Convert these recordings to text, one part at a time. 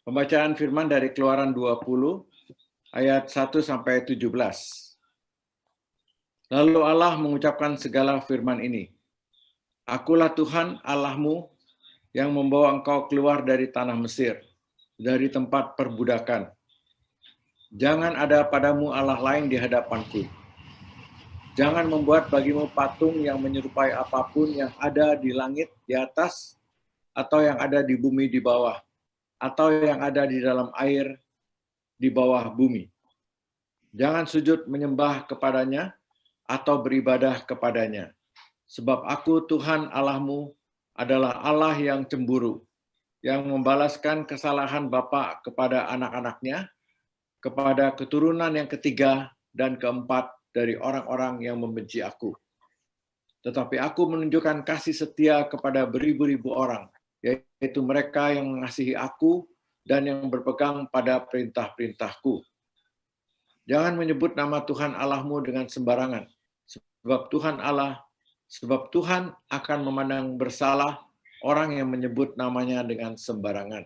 Pembacaan firman dari Keluaran 20 ayat 1 sampai 17. Lalu Allah mengucapkan segala firman ini. Akulah Tuhan Allahmu yang membawa engkau keluar dari tanah Mesir, dari tempat perbudakan. Jangan ada padamu Allah lain di hadapanku. Jangan membuat bagimu patung yang menyerupai apapun yang ada di langit di atas, atau yang ada di bumi di bawah, atau yang ada di dalam air di bawah bumi. Jangan sujud menyembah kepadanya atau beribadah kepadanya. Sebab aku Tuhan Allahmu adalah Allah yang cemburu, yang membalaskan kesalahan bapa kepada anak-anaknya, kepada keturunan yang ketiga dan keempat dari orang-orang yang membenci aku. Tetapi aku menunjukkan kasih setia kepada beribu-ribu orang, yaitu mereka yang mengasihi aku dan yang berpegang pada perintah-perintahku. Jangan menyebut nama Tuhan Allahmu dengan sembarangan, sebab Tuhan akan memandang bersalah orang yang menyebut namanya dengan sembarangan.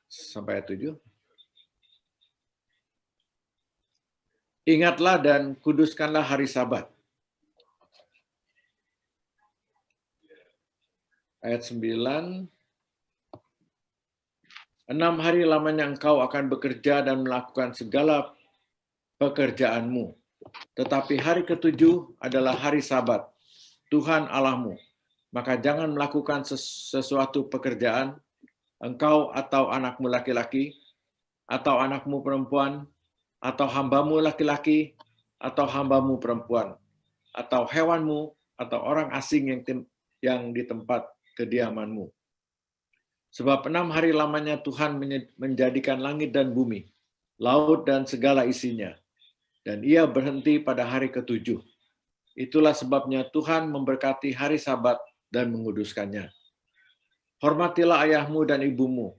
Sampai 7. Ingatlah dan kuduskanlah hari Sabat. Ayat 9. 6 hari lamanya engkau akan bekerja dan melakukan segala pekerjaanmu. Tetapi hari ketujuh adalah hari Sabat, Tuhan Allahmu. Maka jangan melakukan sesuatu pekerjaan, engkau atau anakmu laki-laki, atau anakmu perempuan, atau hambamu laki-laki, atau hambamu perempuan, atau hewanmu, atau orang asing yang di tempat kediamanmu. Sebab 6 hari lamanya Tuhan menjadikan langit dan bumi, laut dan segala isinya. Dan ia berhenti pada hari ketujuh. Itulah sebabnya Tuhan memberkati hari Sabat dan menguduskannya. Hormatilah ayahmu dan ibumu,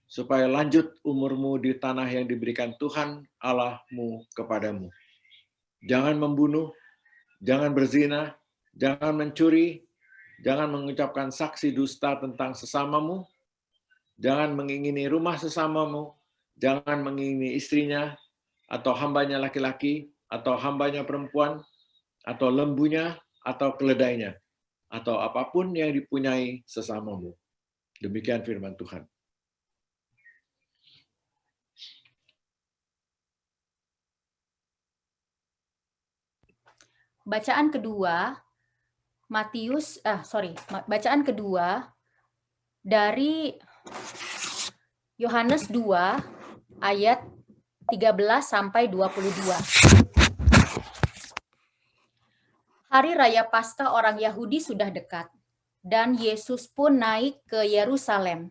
supaya lanjut umurmu di tanah yang diberikan Tuhan Allahmu kepadamu. Jangan membunuh, jangan berzina, jangan mencuri, jangan mengucapkan saksi dusta tentang sesamamu, jangan mengingini rumah sesamamu, jangan mengingini istrinya, atau hambanya laki-laki, atau hambanya perempuan, atau lembunya, atau keledainya, atau apapun yang dipunyai sesamamu. Demikian firman Tuhan. Bacaan kedua dari Yohanes 2 ayat 13 sampai 22. Hari Raya Paskah orang Yahudi sudah dekat, dan Yesus pun naik ke Yerusalem.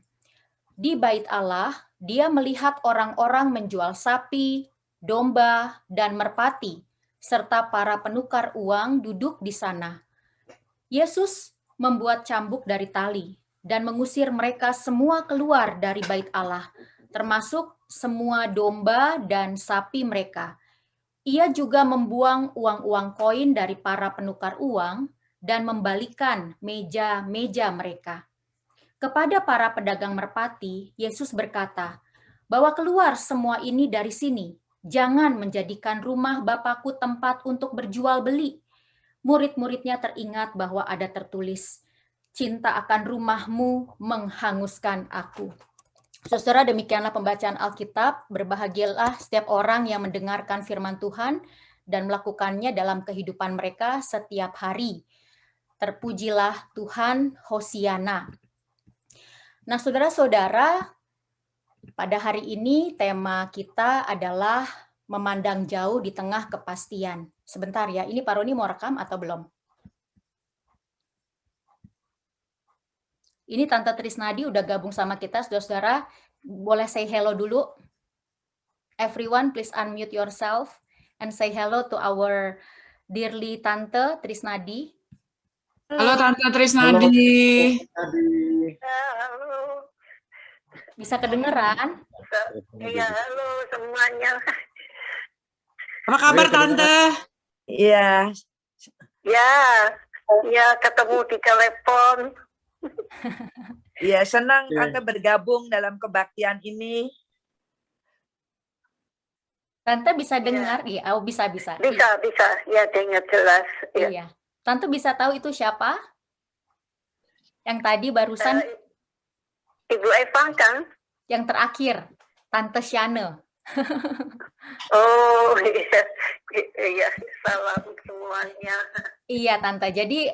Di Bait Allah, dia melihat orang-orang menjual sapi, domba, dan merpati, serta para penukar uang duduk di sana. Yesus membuat cambuk dari tali dan mengusir mereka semua keluar dari Bait Allah, termasuk semua domba dan sapi mereka. Ia juga membuang uang-uang koin dari para penukar uang dan membalikan meja-meja mereka. Kepada para pedagang merpati, Yesus berkata, "Bawa keluar semua ini dari sini. Jangan menjadikan rumah Bapakku tempat untuk berjual beli." Murid-muridnya teringat bahwa ada tertulis, "Cinta akan rumahmu menghanguskan aku." Saudara, demikianlah pembacaan Alkitab. Berbahagialah setiap orang yang mendengarkan firman Tuhan dan melakukannya dalam kehidupan mereka setiap hari. Terpujilah Tuhan, Hosiana. Nah, saudara-saudara, pada hari ini tema kita adalah memandang jauh di tengah kepastian. Sebentar ya, ini Pak Roni mau rekam atau belum? Ini Tante Trisnadi udah gabung sama kita, saudara-saudara. Boleh say hello dulu? Everyone, please unmute yourself and say hello to our dearly Tante Trisnadi. Halo Tante Trisnadi. Halo. Bisa kedengeran? Iya, halo semuanya. Apa kabar Tante? Iya. Ya, ketemu di telepon. Iya, senang Oke. Tante bergabung dalam kebaktian ini. Tante bisa dengar? Iya, oh bisa. Bisa, ya dengar jelas. Ya. Iya. Tante bisa tahu itu siapa? Yang tadi barusan, Ibu Eva kan? yang terakhir, Tante Shane. Oh iya, salam semuanya. Iya, Tante. Jadi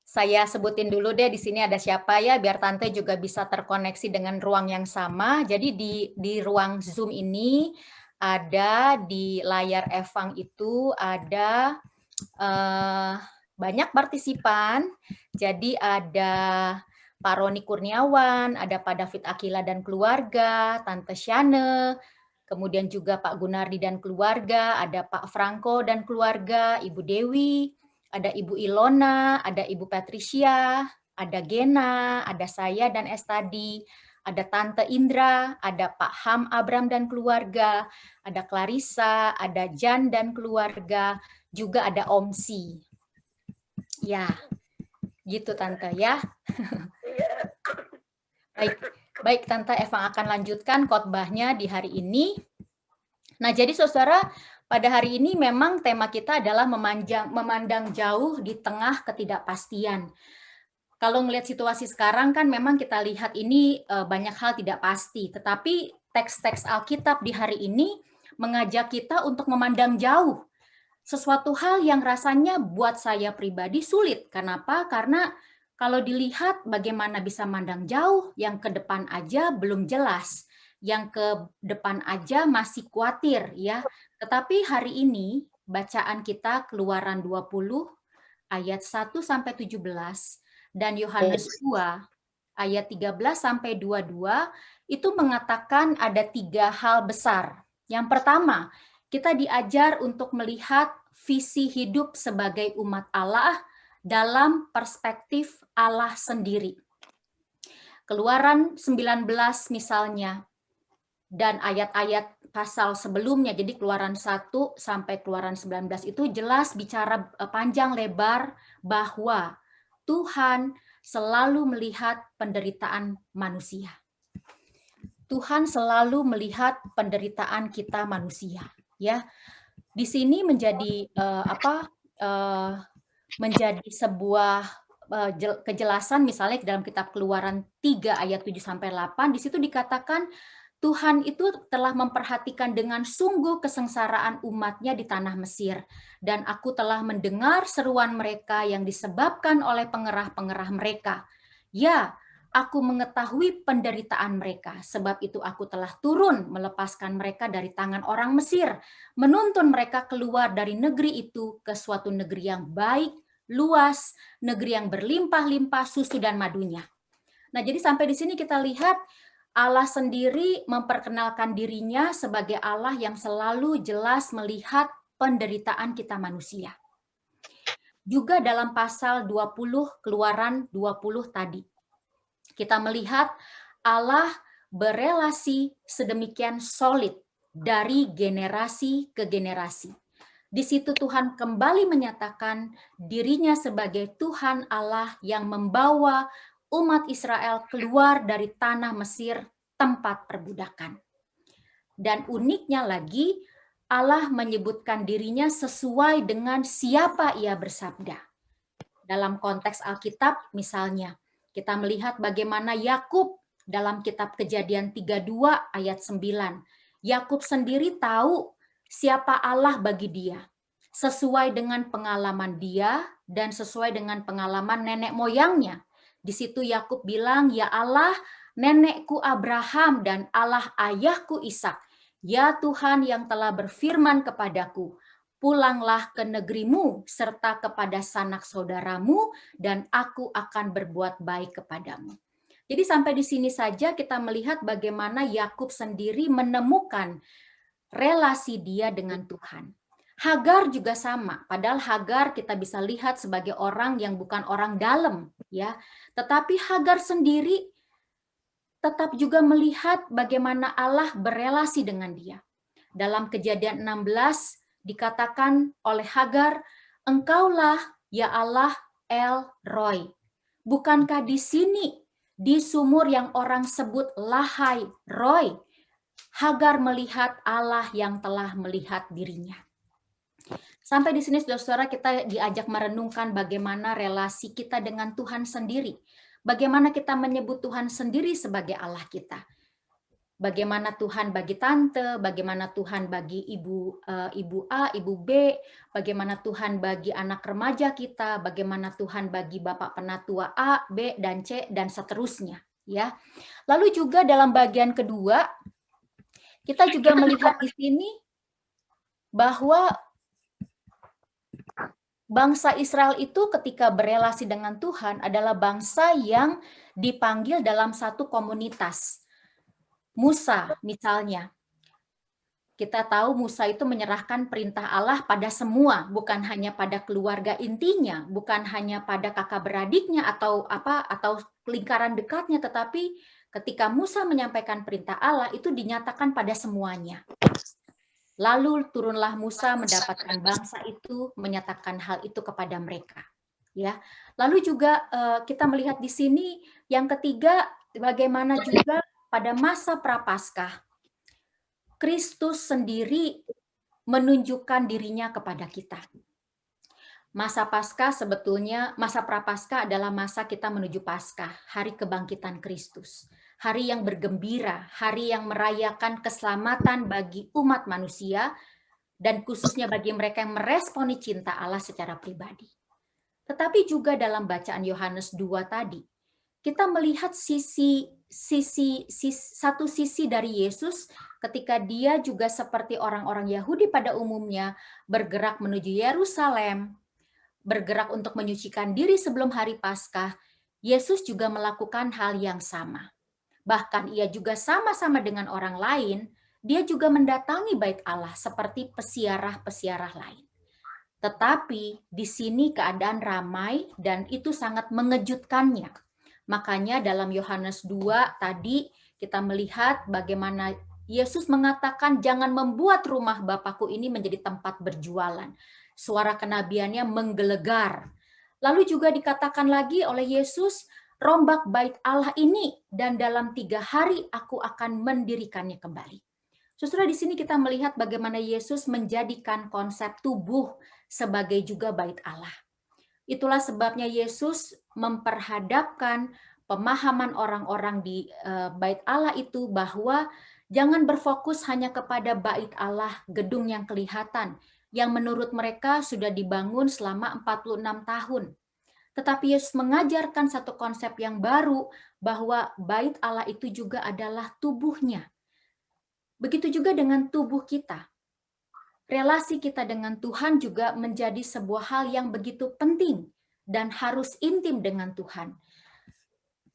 saya sebutin dulu deh di sini ada siapa ya, biar Tante juga bisa terkoneksi dengan ruang yang sama. Jadi di ruang Zoom ini ada di layar Evang itu ada banyak partisipan. Jadi ada Pak Roni Kurniawan, ada Pak David Akila dan keluarga, Tante Shane, kemudian juga Pak Gunardi dan keluarga, ada Pak Franco dan keluarga, Ibu Dewi, ada Ibu Ilona, ada Ibu Patricia, ada Gena, ada saya dan Estadi, ada Tante Indra, ada Pak Ham Abram dan keluarga, ada Clarissa, ada Jan dan keluarga, juga ada Omsi. Ya, gitu Tante ya. Baik Tante Eva akan lanjutkan khotbahnya di hari ini. Nah, jadi saudara, pada hari ini memang tema kita adalah memandang jauh di tengah ketidakpastian. Kalau melihat situasi sekarang kan memang kita lihat ini banyak hal tidak pasti, tetapi teks-teks Alkitab di hari ini mengajak kita untuk memandang jauh. Sesuatu hal yang rasanya buat saya pribadi sulit. Kenapa? Karena kalau dilihat bagaimana bisa mandang jauh, yang ke depan aja belum jelas. Yang ke depan aja masih khawatir ya. Tetapi hari ini bacaan kita Keluaran 20 ayat 1 sampai 17 dan Yohanes 2 ayat 13 sampai 22 itu mengatakan ada 3 hal besar. Yang pertama, kita diajar untuk melihat visi hidup sebagai umat Allah dalam perspektif Allah sendiri. Keluaran 19 misalnya, dan ayat-ayat pasal sebelumnya, jadi Keluaran 1 sampai Keluaran 19 itu jelas bicara panjang lebar bahwa Tuhan selalu melihat penderitaan manusia. Tuhan selalu melihat penderitaan kita manusia, ya. Di sini menjadi menjadi sebuah kejelasan misalnya dalam kitab Keluaran 3 ayat 7 sampai 8 di situ dikatakan Tuhan itu telah memperhatikan dengan sungguh kesengsaraan umatnya di tanah Mesir. Dan aku telah mendengar seruan mereka yang disebabkan oleh pengerah-pengerah mereka. Ya, aku mengetahui penderitaan mereka. Sebab itu aku telah turun melepaskan mereka dari tangan orang Mesir. Menuntun mereka keluar dari negeri itu ke suatu negeri yang baik, luas, negeri yang berlimpah-limpah susu dan madunya. Nah, jadi sampai di sini kita lihat Allah sendiri memperkenalkan dirinya sebagai Allah yang selalu jelas melihat penderitaan kita manusia. Juga dalam pasal 20 Keluaran 20 tadi, kita melihat Allah berelasi sedemikian solid dari generasi ke generasi. Di situ Tuhan kembali menyatakan dirinya sebagai Tuhan Allah yang membawa umat Israel keluar dari tanah Mesir, tempat perbudakan. Dan uniknya lagi, Allah menyebutkan dirinya sesuai dengan siapa ia bersabda. Dalam konteks Alkitab misalnya, kita melihat bagaimana Yakub dalam kitab Kejadian 32 ayat 9. Yakub sendiri tahu siapa Allah bagi dia, sesuai dengan pengalaman dia dan sesuai dengan pengalaman nenek moyangnya. Di situ Yakub bilang, ya Allah, nenekku Abraham dan Allah ayahku Ishak, ya Tuhan yang telah berfirman kepadaku, pulanglah ke negerimu serta kepada sanak saudaramu dan aku akan berbuat baik kepadamu. Jadi sampai di sini saja kita melihat bagaimana Yakub sendiri menemukan relasi dia dengan Tuhan. Hagar juga sama, padahal Hagar kita bisa lihat sebagai orang yang bukan orang dalam, ya. Tetapi Hagar sendiri tetap juga melihat bagaimana Allah berelasi dengan dia. Dalam Kejadian 16 dikatakan oleh Hagar, engkaulah ya Allah El Roy. Bukankah di sini Di sumur yang orang sebut Lahai Roy, Hagar melihat Allah yang telah melihat dirinya. Sampai di sini saudara-saudara kita diajak merenungkan bagaimana relasi kita dengan Tuhan sendiri. Bagaimana kita menyebut Tuhan sendiri sebagai Allah kita. Bagaimana Tuhan bagi tante, bagaimana Tuhan bagi ibu A, ibu B, bagaimana Tuhan bagi anak remaja kita, bagaimana Tuhan bagi bapak penatua A, B, dan C, dan seterusnya. Ya. Lalu juga dalam bagian kedua, kita juga melihat di sini bahwa bangsa Israel itu ketika berelasi dengan Tuhan adalah bangsa yang dipanggil dalam satu komunitas. Musa misalnya, kita tahu Musa itu menyerahkan perintah Allah pada semua, bukan hanya pada keluarga intinya, bukan hanya pada kakak beradiknya atau lingkaran dekatnya, tetapi ketika Musa menyampaikan perintah Allah itu dinyatakan pada semuanya. Lalu turunlah Musa mendapatkan bangsa itu, menyatakan hal itu kepada mereka. Ya. Lalu juga kita melihat di sini yang ketiga, bagaimana juga pada masa Prapaskah, Kristus sendiri menunjukkan dirinya kepada kita. Masa Paskah sebetulnya, masa Prapaskah adalah masa kita menuju Paskah, hari kebangkitan Kristus. Hari yang bergembira, hari yang merayakan keselamatan bagi umat manusia, dan khususnya bagi mereka yang meresponi cinta Allah secara pribadi. Tetapi juga dalam bacaan Yohanes 2 tadi, kita melihat satu sisi dari Yesus ketika dia juga seperti orang-orang Yahudi pada umumnya bergerak menuju Yerusalem, bergerak untuk menyucikan diri sebelum hari Paskah. Yesus juga melakukan hal yang sama. Bahkan ia juga sama-sama dengan orang lain, dia juga mendatangi bait Allah seperti pesiarah-pesiarah lain. Tetapi di sini keadaan ramai dan itu sangat mengejutkannya. Makanya dalam Yohanes 2 tadi kita melihat bagaimana Yesus mengatakan jangan membuat rumah Bapakku ini menjadi tempat berjualan. Suara kenabiannya menggelegar. Lalu juga dikatakan lagi oleh Yesus, rombak bait Allah ini dan dalam 3 hari aku akan mendirikannya kembali. Saudara, di sini kita melihat bagaimana Yesus menjadikan konsep tubuh sebagai juga bait Allah. Itulah sebabnya Yesus memperhadapkan pemahaman orang-orang di bait Allah itu bahwa jangan berfokus hanya kepada bait Allah, gedung yang kelihatan, yang menurut mereka sudah dibangun selama 46 tahun. Tetapi Yesus mengajarkan satu konsep yang baru bahwa bait Allah itu juga adalah tubuhnya. Begitu juga dengan tubuh kita. Relasi kita dengan Tuhan juga menjadi sebuah hal yang begitu penting dan harus intim dengan Tuhan.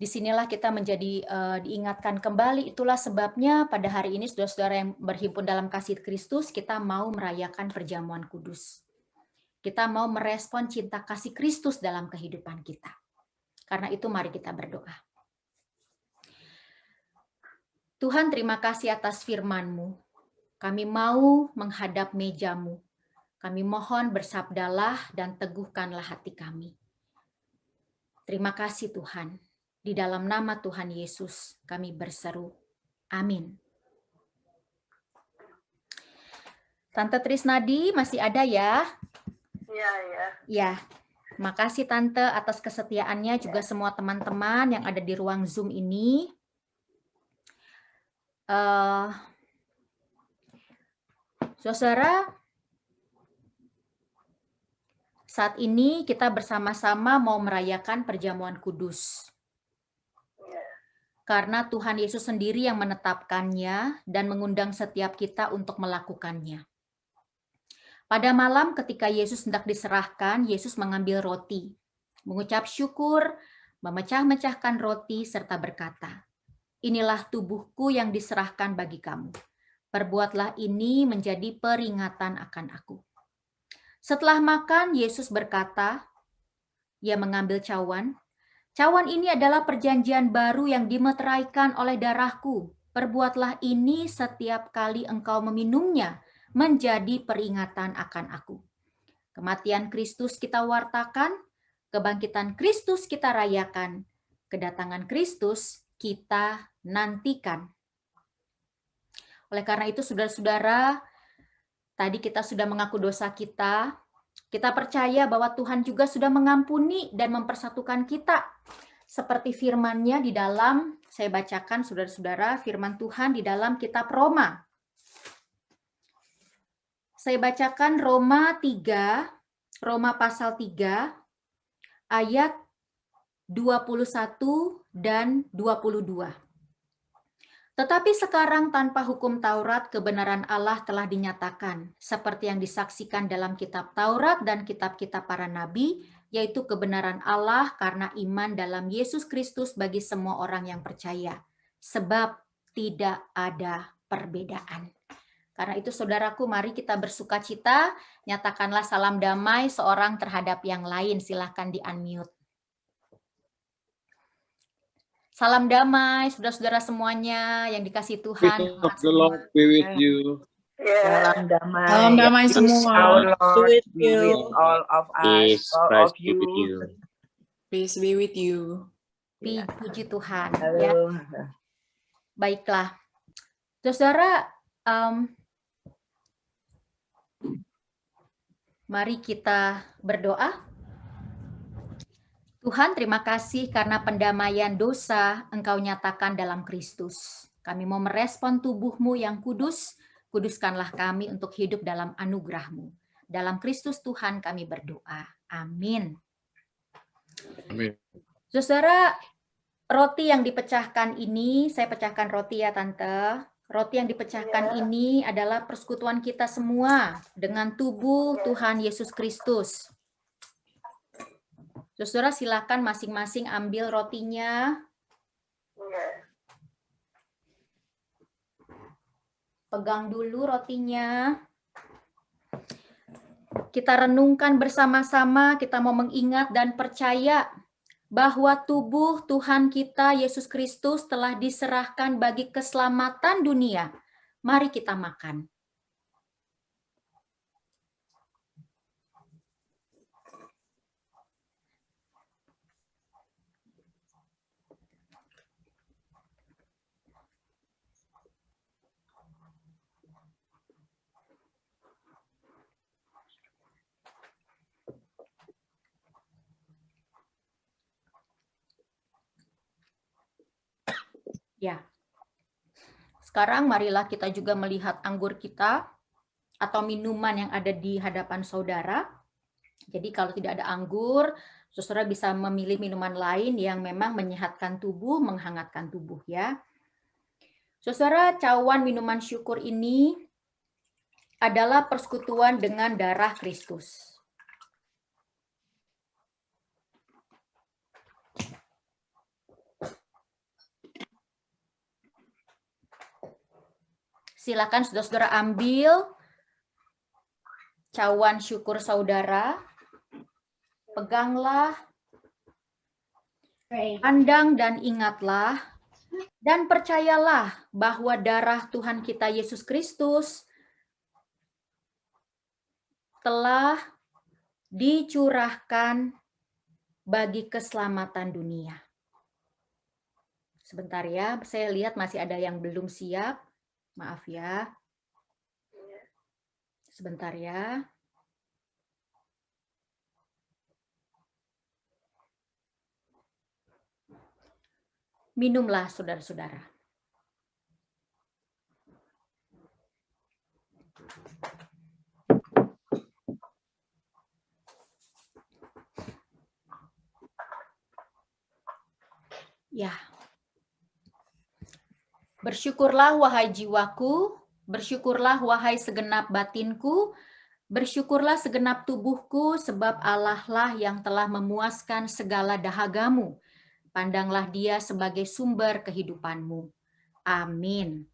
Disinilah kita menjadi diingatkan kembali, itulah sebabnya pada hari ini saudara-saudara yang berhimpun dalam kasih Kristus, kita mau merayakan perjamuan kudus. Kita mau merespon cinta kasih Kristus dalam kehidupan kita. Karena itu mari kita berdoa. Tuhan, terima kasih atas firman-Mu. Kami mau menghadap meja-Mu. Kami mohon bersabdalah dan teguhkanlah hati kami. Terima kasih Tuhan. Di dalam nama Tuhan Yesus kami berseru. Amin. Tante Trisnadi masih ada ya? Iya, ya. Ya. Makasih Tante atas kesetiaannya, juga semua teman-teman yang ada di ruang Zoom ini. Saudara, saat ini kita bersama-sama mau merayakan perjamuan kudus. Karena Tuhan Yesus sendiri yang menetapkannya dan mengundang setiap kita untuk melakukannya. Pada malam ketika Yesus hendak diserahkan, Yesus mengambil roti, mengucap syukur, memecah-mecahkan roti serta berkata, "Inilah tubuhku yang diserahkan bagi kamu. Perbuatlah ini menjadi peringatan akan aku." Setelah makan, Yesus berkata, ia mengambil cawan. Cawan ini adalah perjanjian baru yang dimeteraikan oleh darahku. Perbuatlah ini setiap kali engkau meminumnya, menjadi peringatan akan aku. Kematian Kristus kita wartakan, kebangkitan Kristus kita rayakan. kedatangan Kristus kita nantikan. Oleh karena itu, saudara-saudara, tadi kita sudah mengaku dosa kita. Kita percaya bahwa Tuhan juga sudah mengampuni dan mempersatukan kita. Seperti firman-Nya di dalam, saya bacakan saudara-saudara, firman Tuhan di dalam kitab Roma. Saya bacakan Roma 3, Roma pasal 3, ayat 21 dan 22. Tetapi sekarang tanpa hukum Taurat, kebenaran Allah telah dinyatakan, seperti yang disaksikan dalam kitab Taurat dan kitab-kitab para nabi, yaitu kebenaran Allah karena iman dalam Yesus Kristus bagi semua orang yang percaya. Sebab tidak ada perbedaan. Karena itu saudaraku, mari kita bersukacita, nyatakanlah salam damai seorang terhadap yang lain. Silahkan di-unmute. Salam damai, saudara-saudara semuanya yang dikasihi Tuhan. Peace of the Lord be with you. Salam damai. Salam damai Peace semua. Our Lord With be you. with all of us, Peace, all Christ of be with you. Peace be with you. Puji Tuhan. Ya. Halo. Baiklah. Saudara, mari kita berdoa. Tuhan, terima kasih karena pendamaian dosa Engkau nyatakan dalam Kristus. Kami mau merespon tubuh-Mu yang kudus, kuduskanlah kami untuk hidup dalam anugerah-Mu. Dalam Kristus Tuhan kami berdoa. Amin. Amin. Saudara, roti yang dipecahkan ini, saya pecahkan roti ya Tante. Roti yang dipecahkan ini adalah persekutuan kita semua dengan tubuh Tuhan Yesus Kristus. Saudara, silakan masing-masing ambil rotinya. Pegang dulu rotinya. Kita renungkan bersama-sama, kita mau mengingat dan percaya bahwa tubuh Tuhan kita Yesus Kristus telah diserahkan bagi keselamatan dunia. Mari kita makan. Ya. Sekarang marilah kita juga melihat anggur kita atau minuman yang ada di hadapan saudara. Jadi kalau tidak ada anggur, saudara bisa memilih minuman lain yang memang menyehatkan tubuh, menghangatkan tubuh ya. Saudara, cawan minuman syukur ini adalah persekutuan dengan darah Kristus. Silakan saudara-saudara ambil cawan syukur saudara, peganglah, pandang dan ingatlah, dan percayalah bahwa darah Tuhan kita Yesus Kristus telah dicurahkan bagi keselamatan dunia. Sebentar ya, saya lihat masih ada yang belum siap. Maaf ya. Sebentar ya. Minumlah saudara-saudara. Ya. Bersyukurlah wahai jiwaku, bersyukurlah wahai segenap batinku, bersyukurlah segenap tubuhku, sebab Allah lah yang telah memuaskan segala dahagamu. Pandanglah Dia sebagai sumber kehidupanmu. Amin.